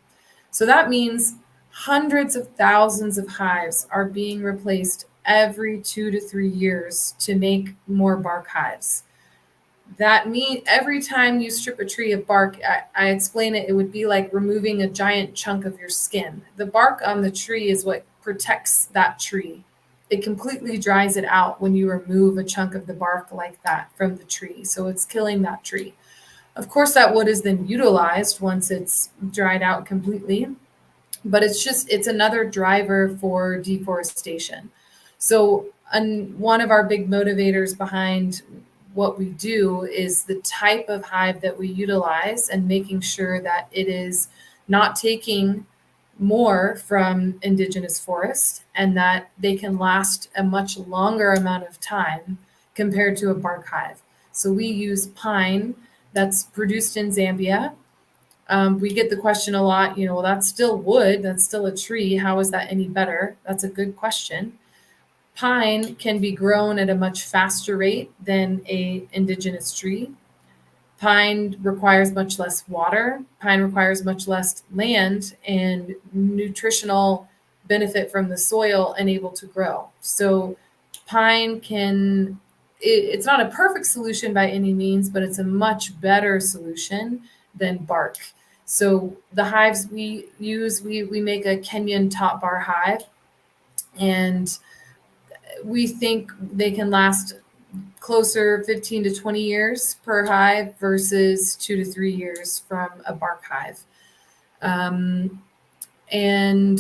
So that means hundreds of thousands of hives are being replaced every 2 to 3 years to make more bark hives. That means every time you strip a tree of bark, I explain it would be like removing a giant chunk of your skin. The bark on the tree is what protects that tree. It completely dries it out when you remove a chunk of the bark like that from the tree. So it's killing that tree. Of course, that wood is then utilized once it's dried out completely, but it's another driver for deforestation. So one of our big motivators behind what we do is the type of hive that we utilize and making sure that it is not taking more from indigenous forests and that they can last a much longer amount of time compared to a bark hive. So we use pine that's produced in Zambia. We get the question a lot, well, that's still wood, that's still a tree. How is that any better? That's a good question. Pine can be grown at a much faster rate than a indigenous tree. Pine requires much less water. Pine requires much less land and nutritional benefit from the soil and able to grow. So pine it's not a perfect solution by any means, but it's a much better solution than bark. So the hives we use, we make a Kenyan top bar hive, and we think they can last closer 15 to 20 years per hive versus 2 to 3 years from a bark hive. And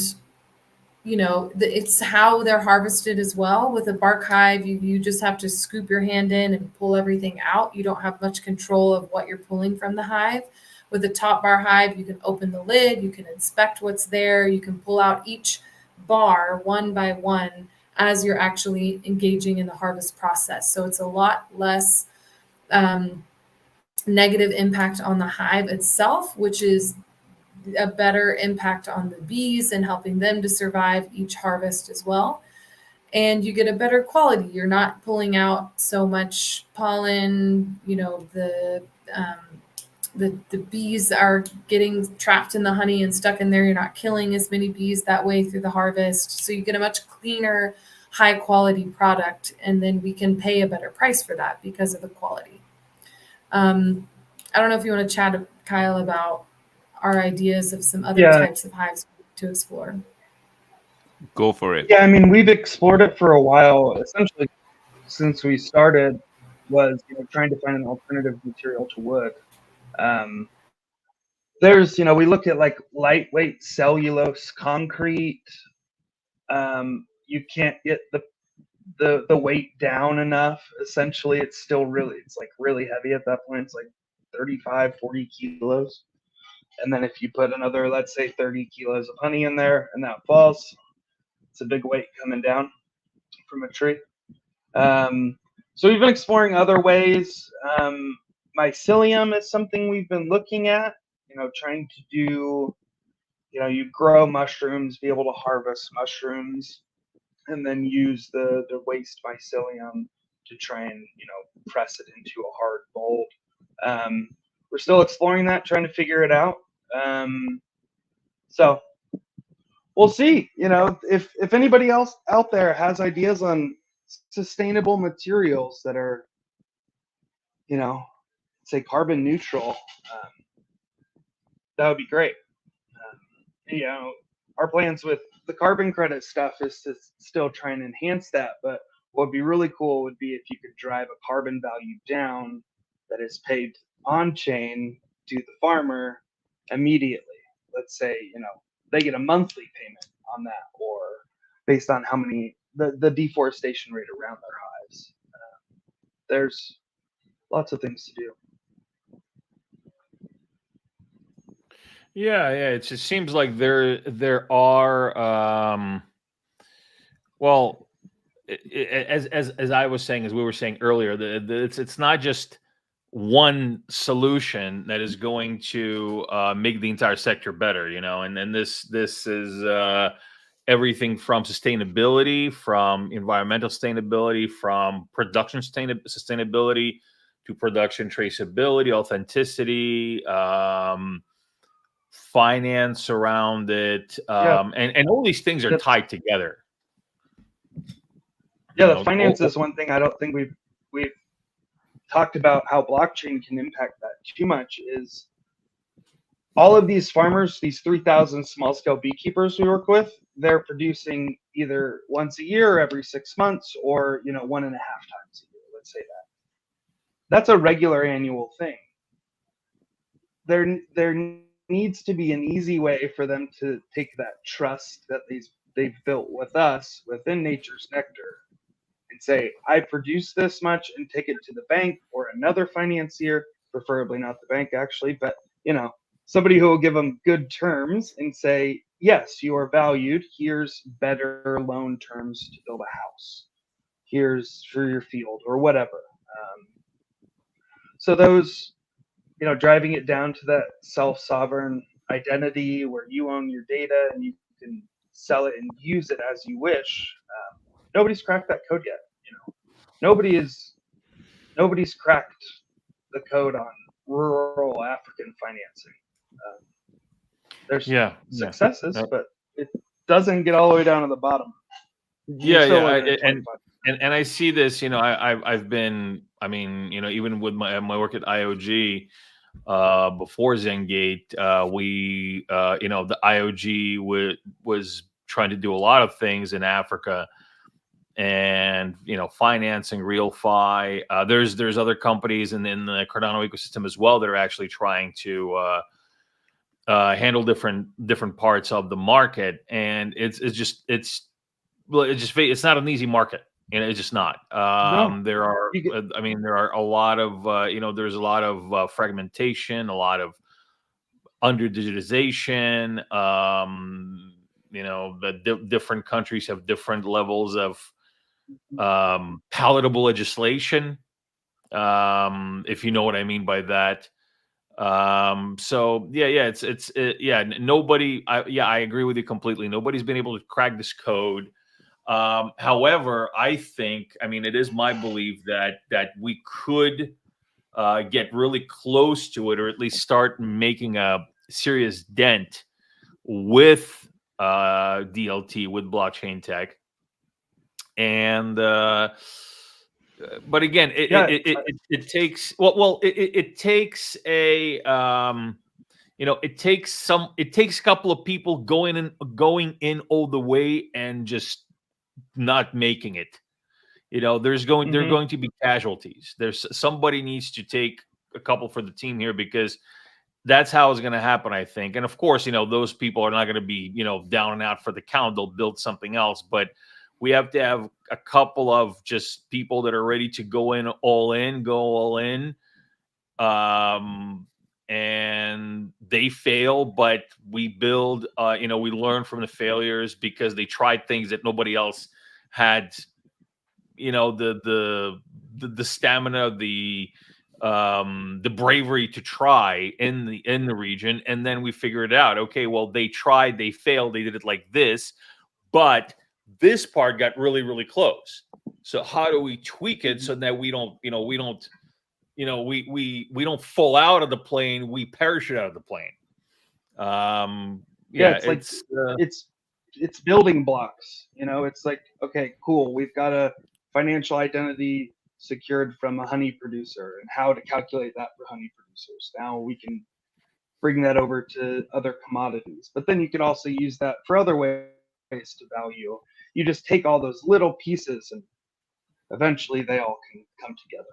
it's how they're harvested as well. With a bark hive, you just have to scoop your hand in and pull everything out. You don't have much control of what you're pulling from the hive. With a top bar hive, you can open the lid, you can inspect what's there, you can pull out each bar one by one as you're actually engaging in the harvest process. So it's a lot less negative impact on the hive itself, which is a better impact on the bees and helping them to survive each harvest as well. And you get a better quality. You're not pulling out so much pollen, the bees are getting trapped in the honey and stuck in there. You're not killing as many bees that way through the harvest. So you get a much cleaner, high quality product. And then we can pay a better price for that because of the quality. I don't know if you want to chat, Kyle, about our ideas of some other types of hives to explore. Go for it. Yeah, I mean, we've explored it for a while. Essentially, since we started, was trying to find an alternative material to wood. We looked at like lightweight cellulose concrete. you can't get the weight down enough. Essentially, it's like really heavy at that point. It's like 35, 40 kilos. And then if you put another, let's say 30 kilos of honey in there and that falls, it's a big weight coming down from a tree. So we've been exploring other ways. Mycelium is something we've been looking at, trying to do, you grow mushrooms, be able to harvest mushrooms, and then use the waste mycelium to try and, press it into a hard mold. We're still exploring that, trying to figure it out. So we'll see, if anybody else out there has ideas on sustainable materials that are, say carbon neutral, that would be great. Our plans with the carbon credit stuff is to still try and enhance that, but what would be really cool would be if you could drive a carbon value down that is paid on chain to the farmer immediately. Let's say, they get a monthly payment on that, or based on how many the deforestation rate around their hives. There's lots of things to do. Yeah, it just seems like there are well, as I was saying, as we were saying earlier, it's not just one solution that is going to make the entire sector better, and then this is everything from sustainability, from environmental sustainability, from production sustainability to production traceability, authenticity, finance around it, and all these things are tied together. Yeah, the finance is one thing I don't think we've talked about how blockchain can impact that too much. Is all of these farmers, these 3,000 small scale beekeepers we work with, they're producing either once a year or every 6 months, or 1.5 times a year. Let's say that. That's a regular annual thing. There needs to be an easy way for them to take that trust that they've built with us within Nature's Nectar and say, I produce this much, and take it to the bank or another financier, preferably not the bank actually, but somebody who will give them good terms and say, yes, you are valued. Here's better loan terms to build a house. Here's for your field or whatever. So those, driving it down to that self-sovereign identity where you own your data and you can sell it and use it as you wish. Nobody's cracked that code yet. Nobody's cracked the code on rural African financing. There's successes, but it doesn't get all the way down to the bottom. And I see this. I've been. Even with my work at IOG, before Zengate, we the IOG was trying to do a lot of things in Africa, and financing real fi. There's other companies in the Cardano ecosystem as well that are actually trying to handle different parts of the market, and it's not an easy market. It's just not. No. There are a lot of there's a lot of fragmentation, a lot of under digitization. Different countries have different levels of palatable legislation, if you know what I mean by that. Nobody. I agree with you completely. Nobody's been able to crack this code. However, I think, it is my belief that we could get really close to it, or at least start making a serious dent with DLT, with blockchain tech. And but again, it takes it takes a it takes a couple of people going in all the way and just not making it. There's going to be casualties. Somebody needs to take a couple for the team here, because that's how it's going to happen, I think. And of course, those people are not going to be down and out for the count. They'll build something else. But We have to have a couple of just people that are ready to go all in. And they fail, but we build, we learn from the failures because they tried things that nobody else had, the stamina, the bravery to try in the region. And then we figure it out. Okay, well, they tried, they failed, they did it like this, but this part got really, really close. So how do we tweak it so that we don't fall out of the plane, we parachute out of the plane. It's building blocks. It's like, okay, cool, we've got a financial identity secured from a honey producer and how to calculate that for honey producers. Now we can bring that over to other commodities, but then you could also use that for other ways to value. You just take all those little pieces and eventually they all can come together.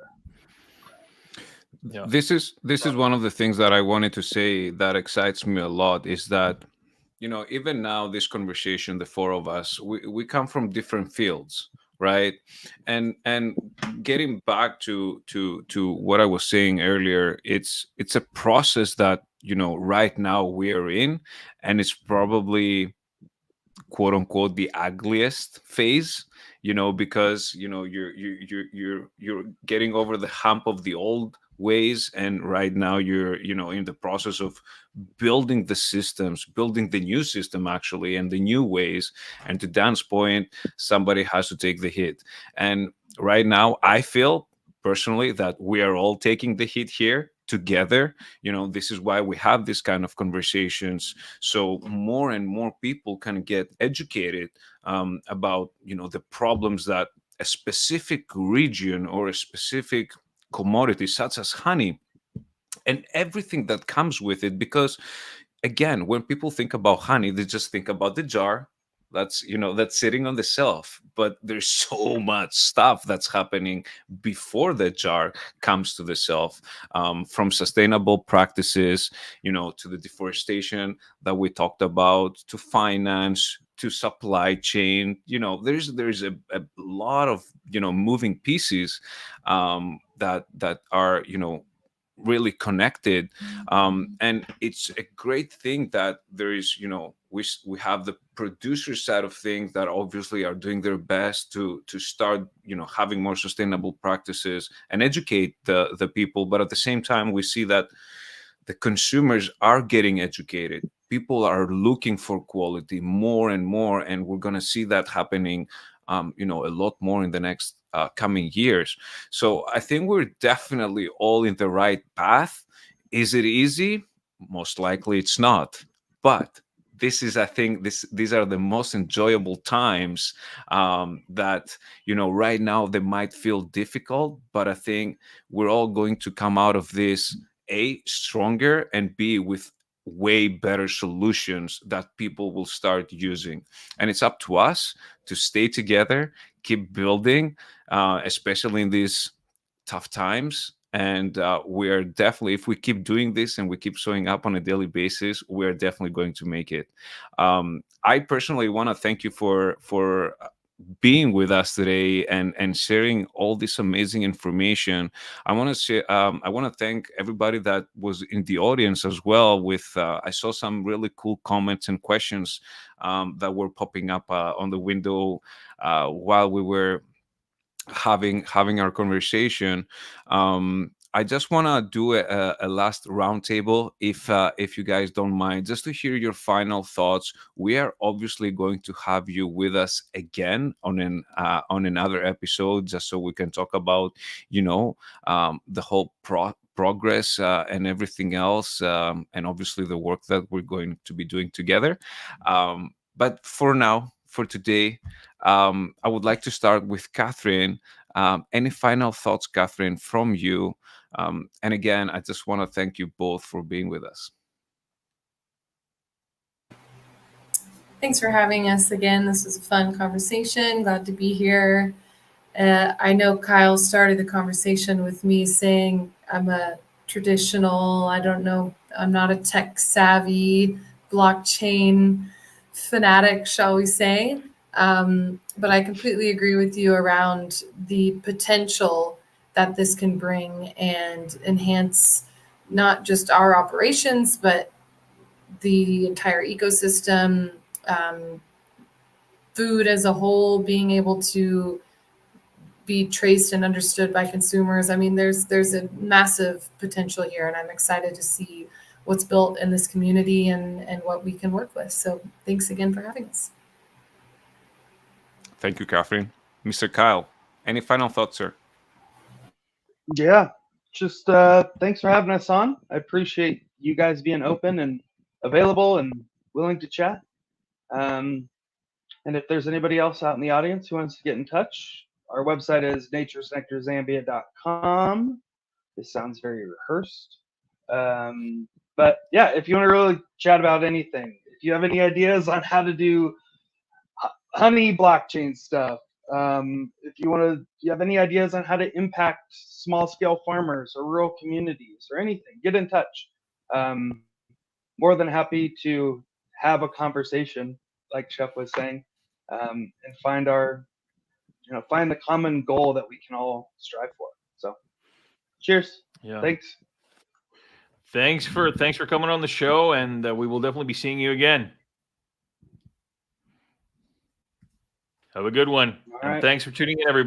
Yeah. This is one of the things that I wanted to say that excites me a lot, is that even now, this conversation, the four of us, we come from different fields, right? And getting back to what I was saying earlier, it's a process that right now we are in, and it's probably, quote unquote, the ugliest phase, because you're getting over the hump of the old ways, and right now you're in the process of building the systems, building the new system actually, and the new ways. And to Dan's point, somebody has to take the hit, and right now I feel personally that we are all taking the hit here together. This is why we have this kind of conversations, so more and more people can get educated about the problems that a specific region or a specific commodity such as honey and everything that comes with it. Because again, when people think about honey, they just think about the jar that's sitting on the shelf, but there's so much stuff that's happening before the jar comes to the shelf, from sustainable practices to the deforestation that we talked about, to finance, to supply chain. There's a lot of moving pieces that are really connected, and it's a great thing that there is we have the producer side of things that obviously are doing their best to start having more sustainable practices and educate the people, but at the same time we see that the consumers are getting educated. People are looking for quality more and more, and we're going to see that happening a lot more in the next coming years. So I think we're definitely all in the right path. Is it easy? Most likely it's not. But this is, I think, these are the most enjoyable times that, right now they might feel difficult, but I think we're all going to come out of this, A, stronger, and B, with way better solutions that people will start using. And it's up to us to stay together, keep building, especially in these tough times. And we are definitely, if we keep doing this and we keep showing up on a daily basis, we are definitely going to make it. I personally want to thank you for being with us today and sharing all this amazing information. I want to say I want to thank everybody that was in the audience as well. With I saw some really cool comments and questions that were popping up on the window while we were having our conversation. I just want to do a last roundtable, if you guys don't mind, just to hear your final thoughts. We are obviously going to have you with us again on another episode, just so we can talk about the whole progress and everything else, and obviously the work that we're going to be doing together. But for now, for today, I would like to start with Katherine. Any final thoughts, Katherine, from you? And again, I just want to thank you both for being with us. Thanks for having us again. This was a fun conversation. Glad to be here. I know Kyle started the conversation with me saying I'm a traditional, I'm not a tech savvy blockchain fanatic, shall we say. But I completely agree with you around the potential that this can bring and enhance not just our operations, but the entire ecosystem, food as a whole, being able to be traced and understood by consumers. I mean, there's a massive potential here, and I'm excited to see what's built in this community and what we can work with. So thanks again for having us. Thank you, Katherine. Mr. Kyle, any final thoughts, sir? Yeah, just thanks for having us on. I appreciate you guys being open and available and willing to chat. And if there's anybody else out in the audience who wants to get in touch, our website is naturesnectarzambia.com. This sounds very rehearsed. But yeah, if you want to really chat about anything, if you have any ideas on how to do honey blockchain stuff, if you have any ideas on how to impact small scale farmers or rural communities or anything, get in touch. More than happy to have a conversation, like Chef was saying, and find find the common goal that we can all strive for. So, cheers. Yeah. Thanks. Thanks for coming on the show, and we will definitely be seeing you again. Have a good one. All And right. thanks for tuning in, everybody.